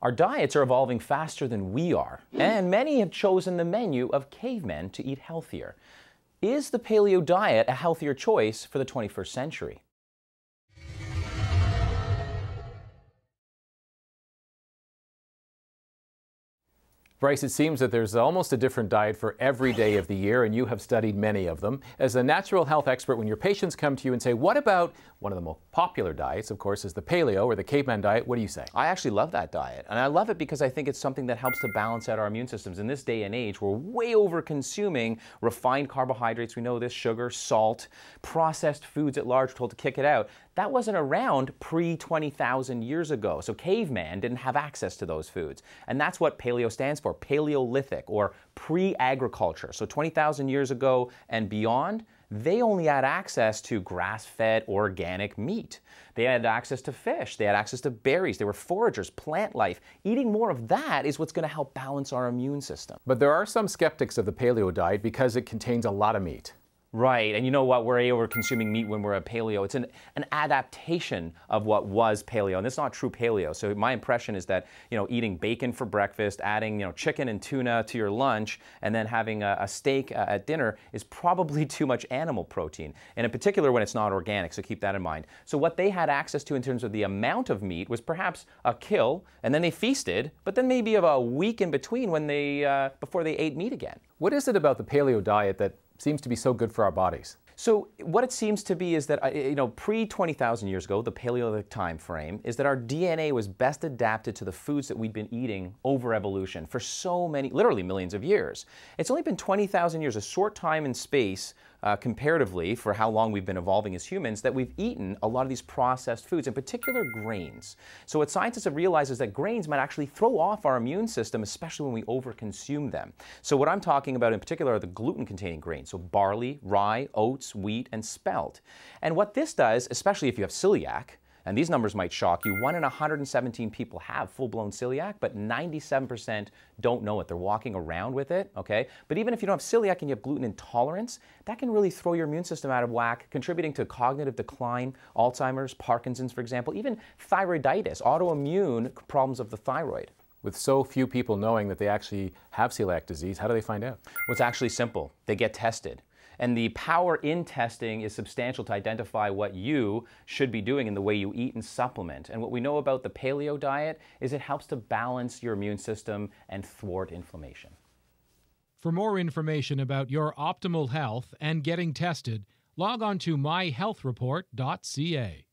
Our diets are evolving faster than we are, and many have chosen the menu of cavemen to eat healthier. Is the paleo diet a healthier choice for the 21st century? Bryce, it seems that there's almost a different diet for every day of the year, and you have studied many of them. As a natural health expert, when your patients come to you and say, what about one of the most popular diets, of course, is the paleo or the caveman diet, what do you say? I actually love that diet, and I love it because I think it's something that helps to balance out our immune systems. In this day and age, we're way over consuming refined carbohydrates, we know this, sugar, salt, processed foods at large, we're told to kick it out. That wasn't around pre-20,000 years ago, so caveman didn't have access to those foods. And that's what paleo stands for, Paleolithic or pre-agriculture. So 20,000 years ago and beyond, they only had access to grass-fed organic meat. They had access to fish, they had access to berries, they were foragers, plant life. Eating more of that is what's going to help balance our immune system. But there are some skeptics of the paleo diet because it contains a lot of meat. Right, and you know what, we're over consuming meat when we're a paleo. It's an adaptation of what was paleo, and it's not true paleo. So my impression is that, eating bacon for breakfast, adding, chicken and tuna to your lunch, and then having a steak at dinner is probably too much animal protein, and in particular when it's not organic, so keep that in mind. So what they had access to in terms of the amount of meat was perhaps a kill, and then they feasted, but then maybe of a week in between when they, before they ate meat again. What is it about the paleo diet that seems to be so good for our bodies? So what it seems to be is that, pre-20,000 years ago, the Paleolithic time frame, is that our DNA was best adapted to the foods that we'd been eating over evolution for so many, literally millions of years. It's only been 20,000 years, a short time in space, comparatively, for how long we've been evolving as humans, that we've eaten a lot of these processed foods, in particular grains. So what scientists have realized is that grains might actually throw off our immune system, especially when we overconsume them. So what I'm talking about in particular are the gluten-containing grains, so barley, rye, oats, wheat, and spelt. And what this does, especially if you have celiac, and these numbers might shock you, 1 in 117 people have full-blown celiac, but 97% don't know it. They're walking around with it, okay? But even if you don't have celiac and you have gluten intolerance, that can really throw your immune system out of whack, contributing to cognitive decline, Alzheimer's, Parkinson's, for example, even thyroiditis, autoimmune problems of the thyroid. With so few people knowing that they actually have celiac disease, how do they find out? Well, it's actually simple. They get tested. And the power in testing is substantial to identify what you should be doing in the way you eat and supplement. And what we know about the paleo diet is it helps to balance your immune system and thwart inflammation. For more information about your optimal health and getting tested, log on to myhealthreport.ca.